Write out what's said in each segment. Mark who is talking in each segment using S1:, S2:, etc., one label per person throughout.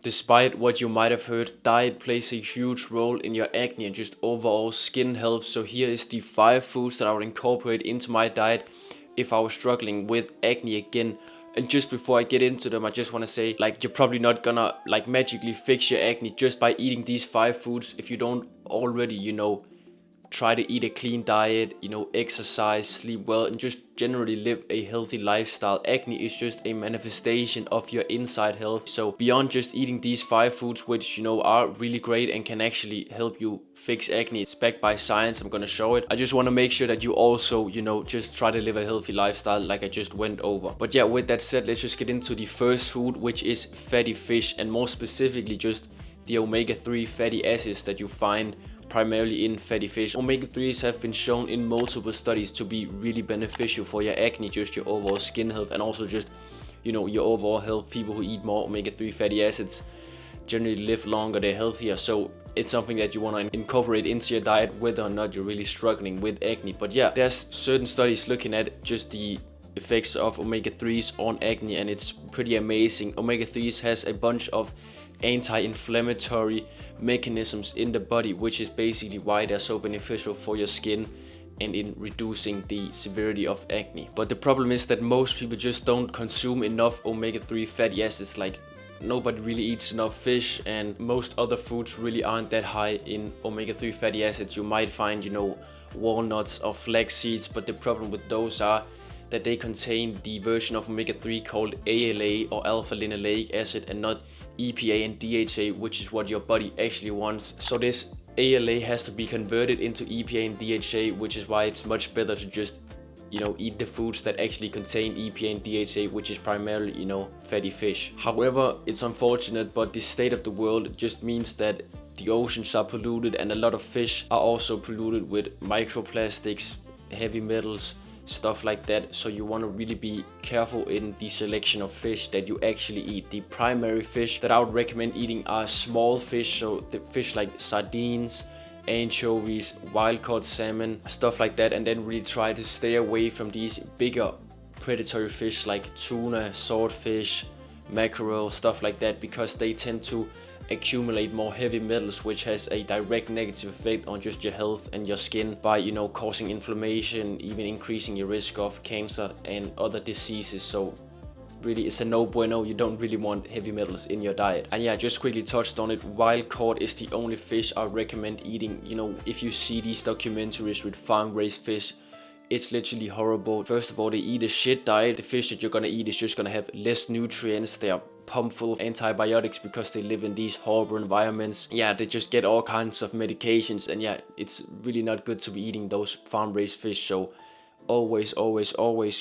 S1: Despite what you might have heard, diet plays a huge role in your acne and just overall skin health. So here is the 5 foods that I would incorporate into my diet if I was struggling with acne again. And just before I get into them, I just want to say, like, you're probably not gonna like magically fix your acne just by eating these 5 foods if you don't already, try to eat a clean diet, exercise, sleep well, and just generally live a healthy lifestyle. Acne is just a manifestation of your inside health. So beyond just eating these 5 foods, which are really great and can actually help you fix acne, it's backed by science. I'm gonna show it. I just want to make sure that you also, just try to live a healthy lifestyle like I just went over. But yeah, with that said, let's just get into the first food, which is fatty fish, and more specifically just the omega-3 fatty acids that you find primarily in fatty fish. Omega-3s have been shown in multiple studies to be really beneficial for your acne, just your overall skin health, and also just, your overall health. People who eat more omega-3 fatty acids generally live longer, they're healthier. So it's something that you want to incorporate into your diet, whether or not you're really struggling with acne. But yeah, there's certain studies looking at just the effects of omega-3s on acne, and it's pretty amazing. Omega-3s has a bunch of anti-inflammatory mechanisms in the body, which is basically why they're so beneficial for your skin and in reducing the severity of acne. But the problem is that most people just don't consume enough omega-3 fatty acids. Like, nobody really eats enough fish, and most other foods really aren't that high in omega-3 fatty acids. You might find, walnuts or flax seeds, but the problem with those are that they contain the version of omega-3 called ALA or alpha linoleic acid, and not EPA and DHA, which is what your body actually wants. So this ALA has to be converted into EPA and DHA, which is why it's much better to just eat the foods that actually contain EPA and DHA, which is primarily fatty fish. However, it's unfortunate, but the state of the world just means that the oceans are polluted, and a lot of fish are also polluted with microplastics, heavy metals, stuff like that. So you want to really be careful in the selection of fish that you actually eat. The primary fish that I would recommend eating are small fish, so the fish like sardines, anchovies, wild caught salmon, stuff like that, and then really try to stay away from these bigger predatory fish like tuna, swordfish, mackerel, stuff like that, because they tend to accumulate more heavy metals, which has a direct negative effect on just your health and your skin by causing inflammation, even increasing your risk of cancer and other diseases. So really, it's a no bueno. You don't really want heavy metals in your diet. And yeah, just quickly touched on it, wild caught is the only fish I recommend eating. If you see these documentaries with farm raised fish, it's literally horrible. First of all, they eat a shit diet. The fish that you're gonna eat is just gonna have less nutrients. They are pumped full of antibiotics because they live in these horrible environments. Yeah, they just get all kinds of medications, and yeah, it's really not good to be eating those farm raised fish. So always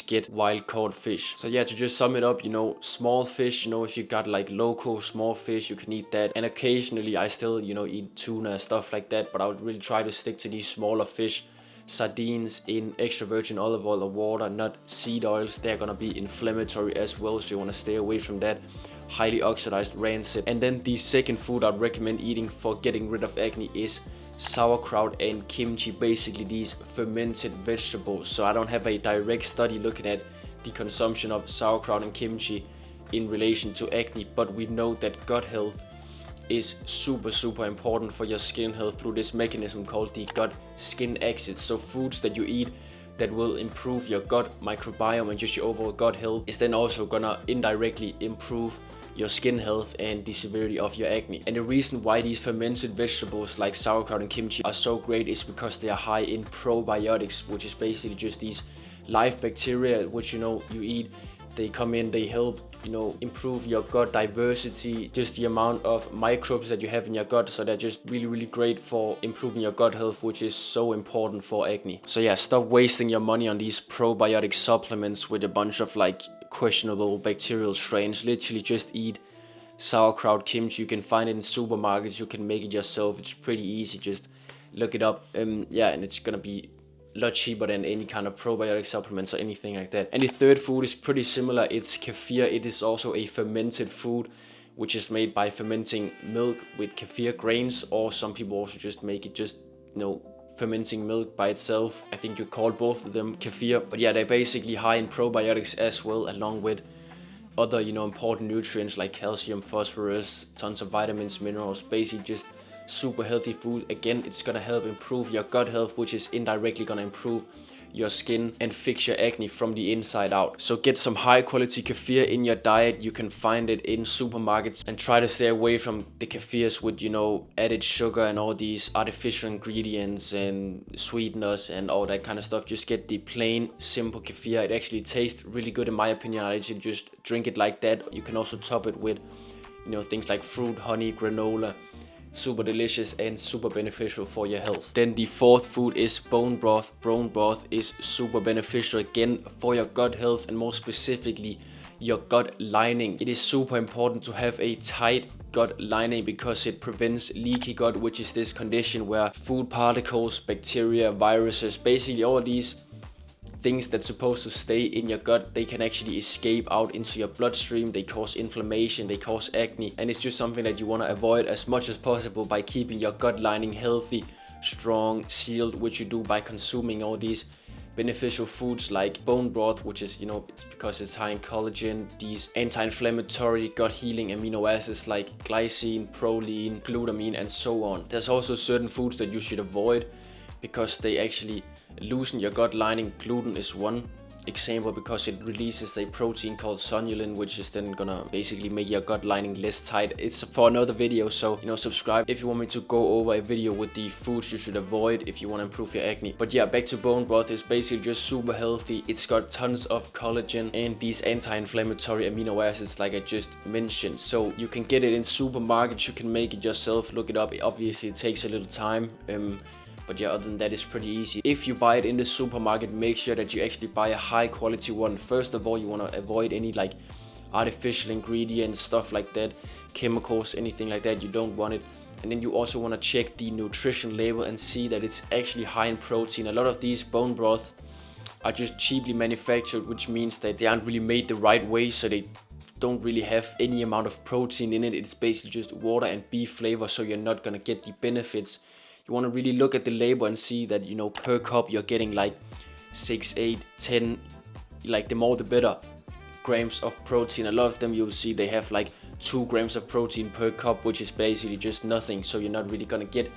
S1: get wild caught fish. So yeah, to just sum it up, small fish, if you got like local small fish, you can eat that. And occasionally I still eat tuna, stuff like that, but I would really try to stick to these smaller fish. Sardines in extra virgin olive oil or water, not seed oils. They're gonna be inflammatory as well, so you want to stay away from that. Highly oxidized, rancid. And then the second food I'd recommend eating for getting rid of acne is sauerkraut and kimchi, basically these fermented vegetables. So I don't have a direct study looking at the consumption of sauerkraut and kimchi in relation to acne, but we know that gut health is super important for your skin health through this mechanism called the gut skin axis. So foods that you eat that will improve your gut microbiome and just your overall gut health is then also gonna indirectly improve your skin health and the severity of your acne. And the reason why these fermented vegetables like sauerkraut and kimchi are so great is because they are high in probiotics, which is basically just these live bacteria which you eat. They come in, they help improve your gut diversity, just the amount of microbes that you have in your gut. So they're just really great for improving your gut health, which is so important for acne. So yeah, stop wasting your money on these probiotic supplements with a bunch of like questionable bacterial strains. Literally just eat sauerkraut, kimchi. You can find it in supermarkets, you can make it yourself. It's pretty easy, just look it up. Yeah, and it's gonna be a lot cheaper than any kind of probiotic supplements or anything like that. And the third food is pretty similar. It's kefir. It is also a fermented food, which is made by fermenting milk with kefir grains, or some people also just make it just fermenting milk by itself. I think you call both of them kefir, but yeah, they're basically high in probiotics as well, along with other, you know, important nutrients like calcium, phosphorus, tons of vitamins, minerals, basically just super healthy food. Again, it's gonna help improve your gut health, which is indirectly gonna improve your skin and fix your acne from the inside out. So get some high quality kefir in your diet. You can find it in supermarkets, and try to stay away from the kefirs with, you know, added sugar and all these artificial ingredients and sweeteners and all that kind of stuff. Just get the plain simple kefir. It actually tastes really good in my opinion. I actually just drink it like that. You can also top it with, you know, things like fruit, honey, granola. Super delicious and super beneficial for your health. Then the fourth food is bone broth. Bone broth is super beneficial again for your gut health, and more specifically your gut lining. It is super important to have a tight gut lining because it prevents leaky gut, which is this condition where food particles, bacteria, viruses, basically all these things that's supposed to stay in your gut, they can actually escape out into your bloodstream. They cause inflammation, they cause acne, and it's just something that you want to avoid as much as possible by keeping your gut lining healthy, strong, sealed, which you do by consuming all these beneficial foods like bone broth, which is, you know, it's because it's high in collagen, these anti-inflammatory, gut healing amino acids like glycine, proline, glutamine, and so on. There's also certain foods that you should avoid because they actually loosen your gut lining. Gluten is one example because it releases a protein called sonulin, which is then gonna basically make your gut lining less tight. It's for another video, so, you know, subscribe if you want me to go over a video with the foods you should avoid if you want to improve your acne. But yeah, back to bone broth. Is basically just super healthy. It's got tons of collagen and these anti-inflammatory amino acids like I just mentioned. So you can get it in supermarkets, you can make it yourself, look it up. Obviously it takes a little time, but yeah, other than that, it's pretty easy. If you buy it in the supermarket, make sure that you actually buy a high quality one. First of all, you want to avoid any like artificial ingredients, stuff like that, chemicals, anything like that. You don't want it. And then you also want to check the nutrition label and see that it's actually high in protein. A lot of these bone broths are just cheaply manufactured, which means that they aren't really made the right way, so they don't really have any amount of protein in it. It's basically just water and beef flavor, so you're not gonna get the benefits. You want to really look at the label and see that, you know, per cup you're getting like 6, 8, 10, like the more the better, grams of protein. A lot of them you'll see they have like 2 grams of protein per cup, which is basically just nothing. So you're not really gonna get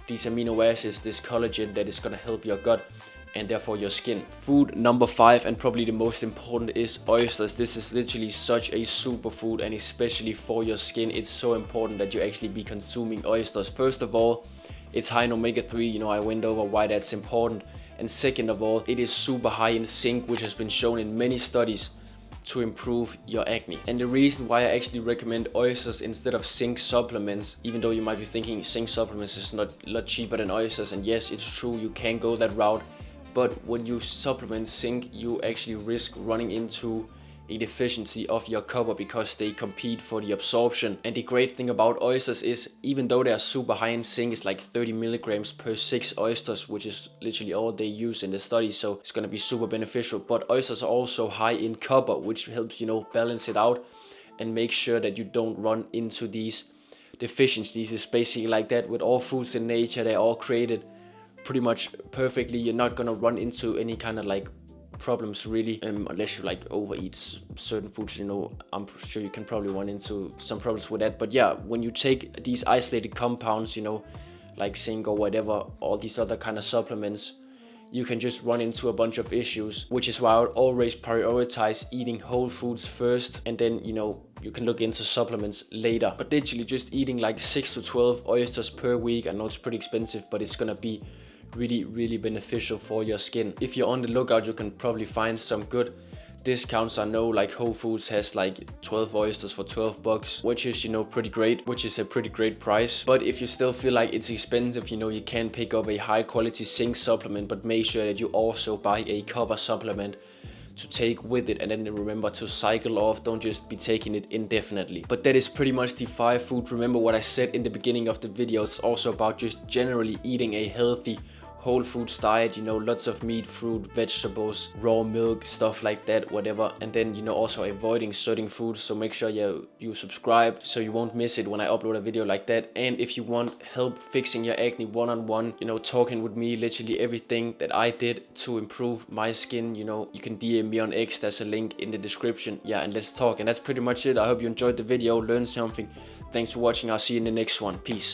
S1: these amino acids, this collagen that is gonna help your gut and therefore your skin. Food number 5, and probably the most important, is oysters. This is literally such a superfood, and especially for your skin, it's so important that you actually be consuming oysters. First of all, it's high in omega-3, you know, I went over why that's important. And second of all, it is super high in zinc, which has been shown in many studies to improve your acne. And the reason why I actually recommend oysters instead of zinc supplements, even though you might be thinking zinc supplements is not a lot cheaper than oysters, and yes, it's true, you can go that route, but when you supplement zinc, you actually risk running into a deficiency of your copper because they compete for the absorption. And the great thing about oysters is, even though they are super high in zinc, it's like 30 milligrams per 6 oysters, which is literally all they use in the study, so it's gonna be super beneficial. But oysters are also high in copper, which helps, you know, balance it out and make sure that you don't run into these deficiencies. It's basically like that with all foods in nature. They're all created pretty much perfectly. You're not gonna run into any kind of like problems really, unless you like overeat certain foods. You know, I'm sure you can probably run into some problems with that. But yeah, when you take these isolated compounds, you know, like zinc or whatever, all these other kind of supplements, you can just run into a bunch of issues, which is why I would always prioritize eating whole foods first, and then, you know, you can look into supplements later. But literally just eating like 6 to 12 oysters per week, I know it's pretty expensive, but it's gonna be really beneficial for your skin. If you're on the lookout, you can probably find some good discounts. I know like Whole Foods has like 12 oysters for 12 bucks, which is, you know, pretty great, which is a pretty great price. But if you still feel like it's expensive, you know, you can pick up a high quality zinc supplement, but make sure that you also buy a copper supplement to take with it, and then remember to cycle off. Don't just be taking it indefinitely. But that is pretty much the 5 foods. Remember what I said in the beginning of the video. It's also about just generally eating a healthy whole foods diet, you know, lots of meat, fruit, vegetables, raw milk, stuff like that, whatever. And then, you know, also avoiding certain foods. So make sure you subscribe so you won't miss it when I upload a video like that. And if you want help fixing your acne one-on-one, you know, talking with me, literally everything that I did to improve my skin, you know, you can DM me on X. There's a link in the description. Yeah, and let's talk. And that's pretty much it. I hope you enjoyed the video, learned something. Thanks for watching. I'll see you in the next one. Peace.